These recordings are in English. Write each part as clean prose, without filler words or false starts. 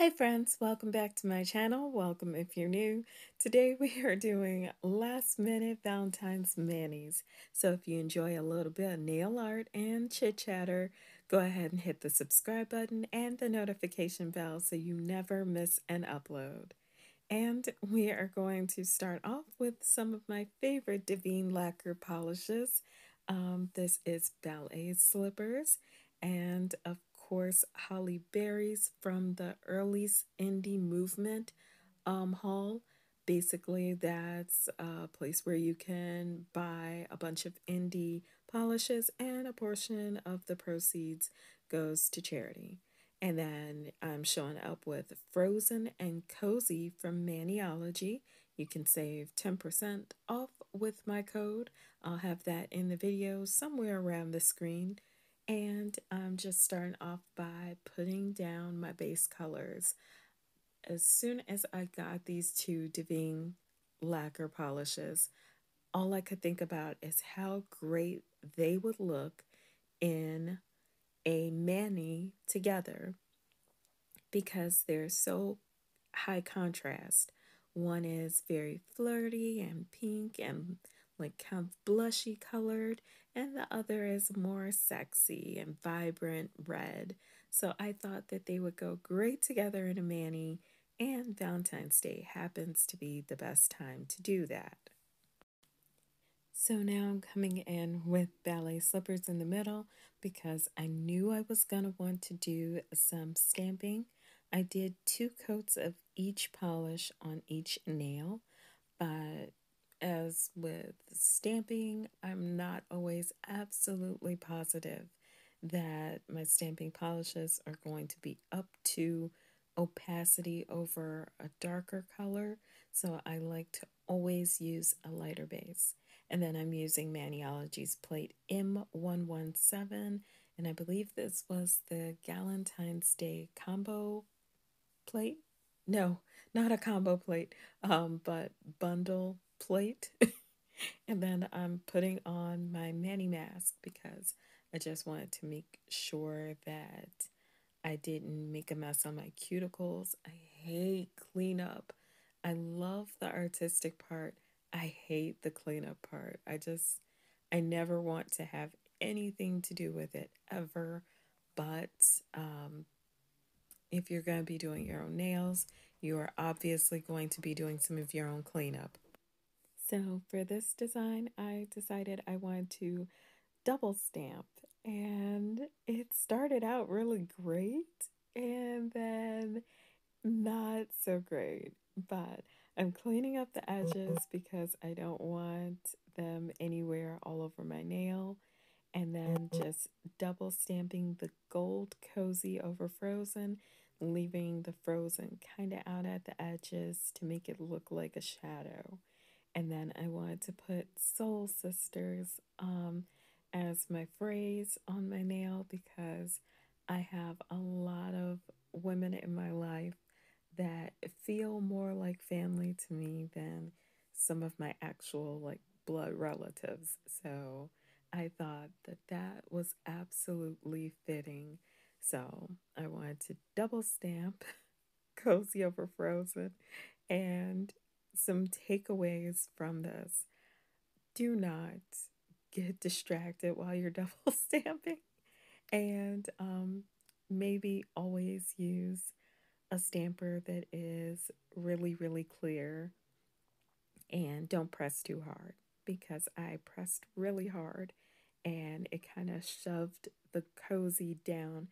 Hi friends, welcome back to my channel. Welcome if you're new. Today we are doing last minute Valentine's manis. So if you enjoy a little bit of nail art and chit chatter, go ahead and hit the subscribe button and the notification bell so you never miss an upload. And we are going to start off with some of my favorite Divine lacquer polishes. This is Ballet Slippers and of course Holly Berries from the early indie movement haul. Basically, that's a place where you can buy a bunch of indie polishes and a portion of the proceeds goes to charity. And then I'm showing up with Frozen and Cozy from Maniology. You can save 10% off with my code. I'll have that in the video somewhere around the screen. And I'm just starting off by putting down my base colors. As soon as I got these two Divine lacquer polishes, all I could think about is how great they would look in a mani together because they're so high contrast. One is very flirty and pink and like kind of blushy colored, and the other is more sexy and vibrant red. So I thought that they would go great together in a mani, and Valentine's Day happens to be the best time to do that. So now I'm coming in with ballet slippers in the middle because I knew I was going to want to do some stamping. I did 2 coats of each polish on each nail, but as with stamping, I'm not always absolutely positive that my stamping polishes are going to be up to opacity over a darker color. So I like to always use a lighter base. And then I'm using Maniology's plate M117. And I believe this was the Galentine's Day combo plate. No, not a combo plate, but bundle plate. And then I'm putting on my Mani mask because I just wanted to make sure that I didn't make a mess on my cuticles. I hate cleanup. I love the artistic part. I hate the cleanup part. I never want to have anything to do with it ever. But if you're going to be doing your own nails, you are obviously going to be doing some of your own cleanup. So for this design, I decided I wanted to double stamp, and it started out really great and then not so great. But I'm cleaning up the edges because I don't want them anywhere all over my nail, and then just double stamping the gold cozy over frozen, leaving the frozen kind of out at the edges to make it look like a shadow. And then I wanted to put Soul Sisters as my phrase on my nail because I have a lot of women in my life that feel more like family to me than some of my actual like blood relatives. So I thought that that was absolutely fitting. So I wanted to double stamp Cozy over Frozen. And some takeaways from this: do not get distracted while you're double stamping, and maybe always use a stamper that is really, really clear, and don't press too hard because I pressed really hard and it kind of shoved the cozy down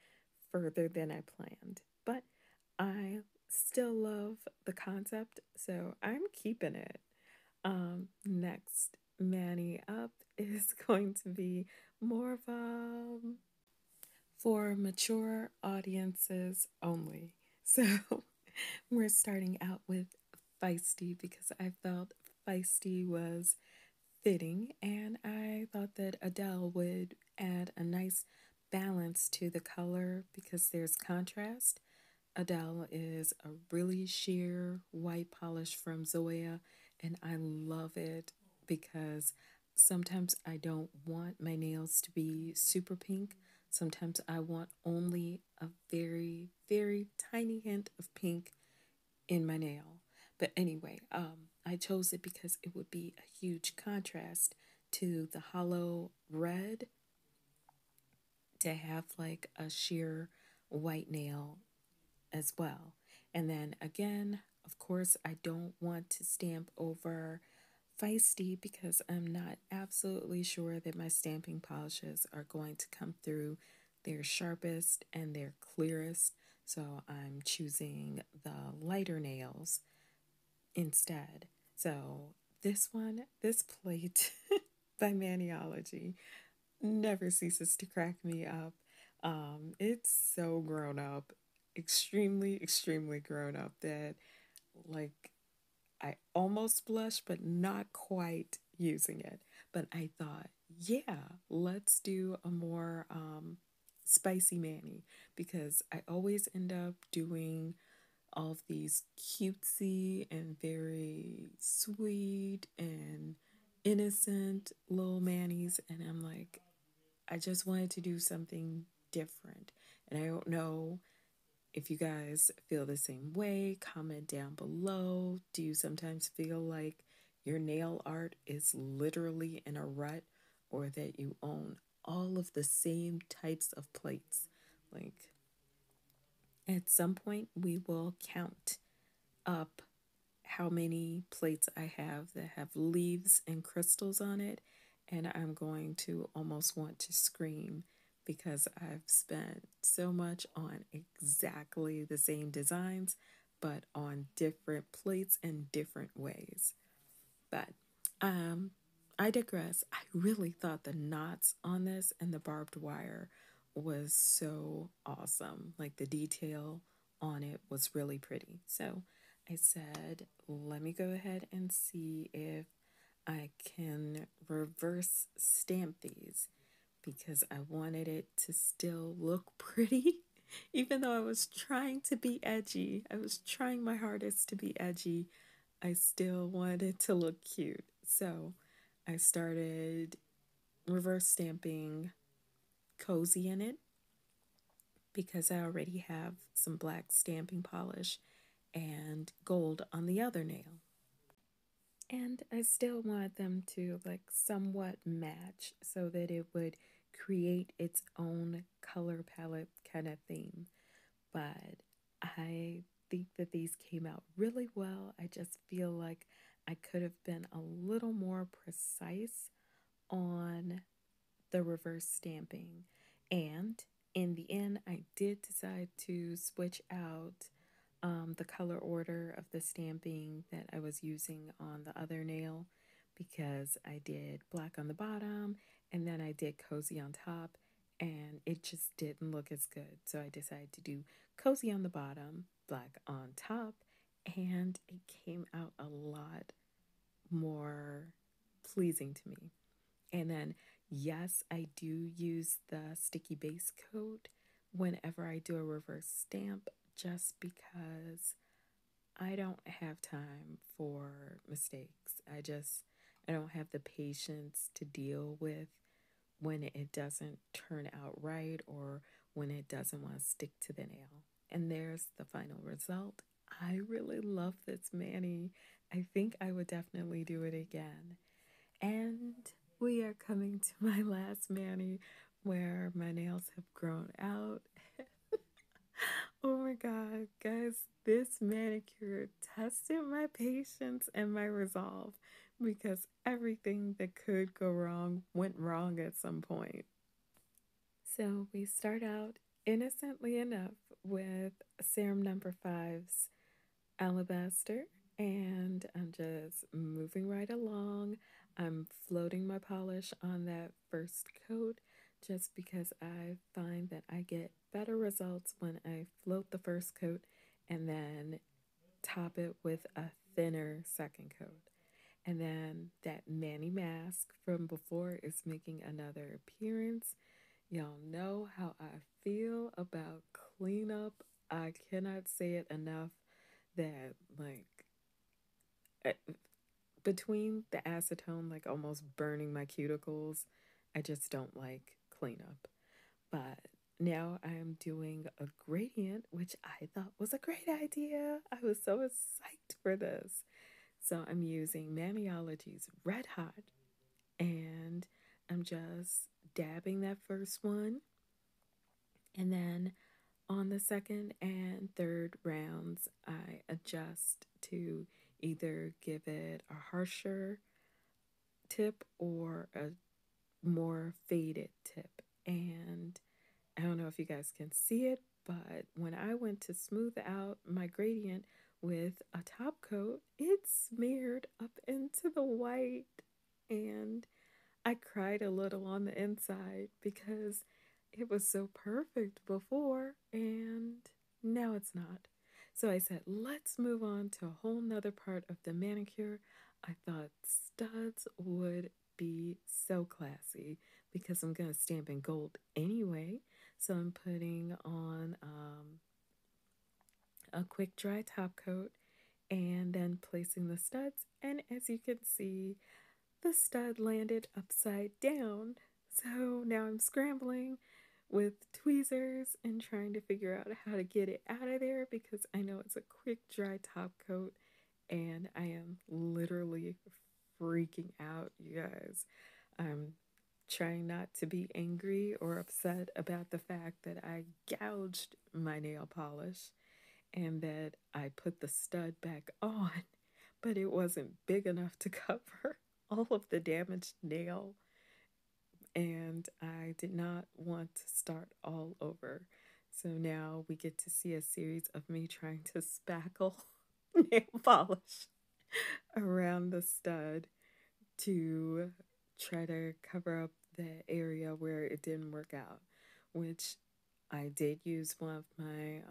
further than I planned. But I still love the concept, so I'm keeping it. Next Mani up is going to be more of a for mature audiences only. So we're starting out with Feisty because I felt Feisty was fitting, and I thought that Adele would add a nice balance to the color because there's contrast. Adele is a really sheer white polish from Zoya, and I love it because sometimes I don't want my nails to be super pink. Sometimes I want only a very, very tiny hint of pink in my nail. But anyway, I chose it because it would be a huge contrast to the hollow red to have like a sheer white nail as well. And then again, of course, I don't want to stamp over feisty because I'm not absolutely sure that my stamping polishes are going to come through their sharpest and their clearest. So I'm choosing the lighter nails instead. So this plate by Maniology never ceases to crack me up. It's so grown up, extremely grown up that like I almost blushed, but not quite using it. But I thought, yeah, let's do a more spicy mani because I always end up doing all of these cutesy and very sweet and innocent little manis. And I'm like, I just wanted to do something different. And I don't know if you guys feel the same way. Comment down below. Do you sometimes feel like your nail art is literally in a rut or that you own all of the same types of plates? Like, at some point, we will count up how many plates I have that have leaves and crystals on it, and I'm going to almost want to scream because I've spent so much on exactly the same designs, but on different plates in different ways. But um, I digress. I really thought the knots on this and the barbed wire was so awesome. Like the detail on it was really pretty. So I said, let me go ahead and see if I can reverse stamp these because I wanted it to still look pretty. Even though I was trying to be edgy, I was trying my hardest to be edgy. I still wanted it to look cute. So I started reverse stamping Cozy in it because I already have some black stamping polish and gold on the other nail. And I still wanted them to like somewhat match so that it would create its own color palette kind of theme. But I think that these came out really well. I just feel like I could have been a little more precise on the reverse stamping. And in the end, I did decide to switch out the color order of the stamping that I was using on the other nail because I did black on the bottom and then I did cozy on top and it just didn't look as good. So I decided to do cozy on the bottom, black on top, and it came out a lot more pleasing to me. And then, yes, I do use the sticky base coat whenever I do a reverse stamp just because I don't have time for mistakes. I don't have the patience to deal with when it doesn't turn out right or when it doesn't want to stick to the nail. And there's the final result. I really love this mani. I think I would definitely do it again. And we are coming to my last mani where my nails have grown out. Oh my god, guys, this manicure tested my patience and my resolve because everything that could go wrong went wrong at some point. So we start out innocently enough with serum number five's alabaster, and I'm just moving right along. I'm floating my polish on that first coat just because I find that I get better results when I float the first coat and then top it with a thinner second coat. And then that Mani mask from before is making another appearance. Y'all know how I feel about cleanup. I cannot say it enough that like uh, between the acetone like almost burning my cuticles, I just don't like cleanup. But now I'm doing a gradient, which I thought was a great idea. I was so psyched for this. So I'm using Maniology's Red Hot, and I'm just dabbing that first one. And then on the second and third rounds, I adjust to either give it a harsher tip or a more faded tip. And I don't know if you guys can see it, but when I went to smooth out my gradient with a top coat, it smeared up into the white, and I cried a little on the inside because it was so perfect before and now it's not. So I said, let's move on to a whole nother part of the manicure. I thought studs would be so classy because I'm going to stamp in gold anyway. So I'm putting on a quick dry top coat and then placing the studs. And as you can see, the stud landed upside down. So now I'm scrambling with tweezers and trying to figure out how to get it out of there because I know it's a quick dry top coat and I am literally freaking out, you guys. I'm trying not to be angry or upset about the fact that I gouged my nail polish and that I put the stud back on, but it wasn't big enough to cover all of the damaged nail, and I did not want to start all over. So now we get to see a series of me trying to spackle nail polish around the stud to try to cover up the area where it didn't work out, which I did use one of my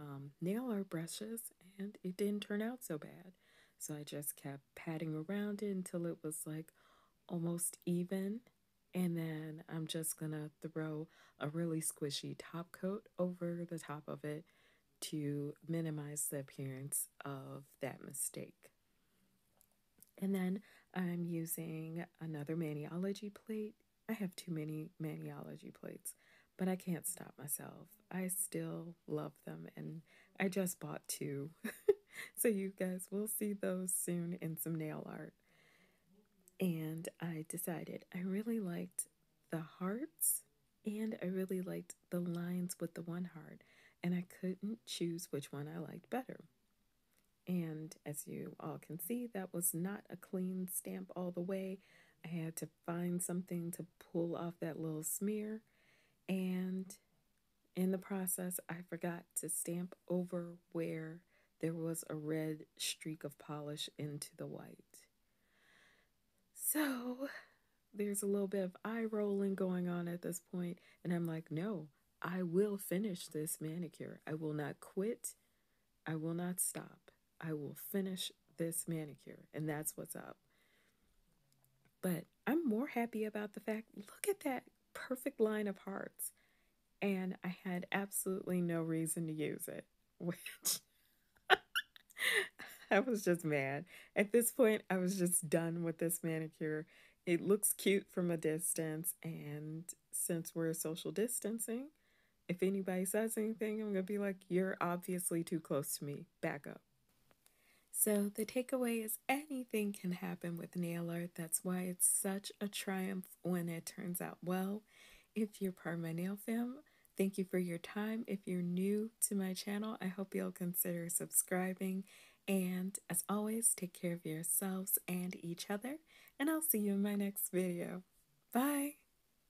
nail art brushes and it didn't turn out so bad. So I just kept patting around it until it was like almost even. And then I'm just gonna throw a really squishy top coat over the top of it to minimize the appearance of that mistake. And then I'm using another Maniology plate. I have too many Maniology plates, but I can't stop myself. I still love them, and I just bought two. So you guys will see those soon in some nail art. And I decided I really liked the hearts and I really liked the lines with the one heart, and I couldn't choose which one I liked better. And as you all can see, that was not a clean stamp all the way. I had to find something to pull off that little smear. And in the process, I forgot to stamp over where there was a red streak of polish into the white. So there's a little bit of eye rolling going on at this point, and I'm like, no, I will finish this manicure. I will not quit. I will not stop. I will finish this manicure, and that's what's up. But I'm more happy about the fact, look at that perfect line of hearts. And I had absolutely no reason to use it, which I was just mad. At this point, I was just done with this manicure. It looks cute from a distance, and since we're social distancing, if anybody says anything, I'm gonna be like, you're obviously too close to me. Back up. So the takeaway is anything can happen with nail art. That's why it's such a triumph when it turns out well. If you're part of my nail fam, thank you for your time. If you're new to my channel, I hope you'll consider subscribing. And as always, take care of yourselves and each other. And I'll see you in my next video. Bye!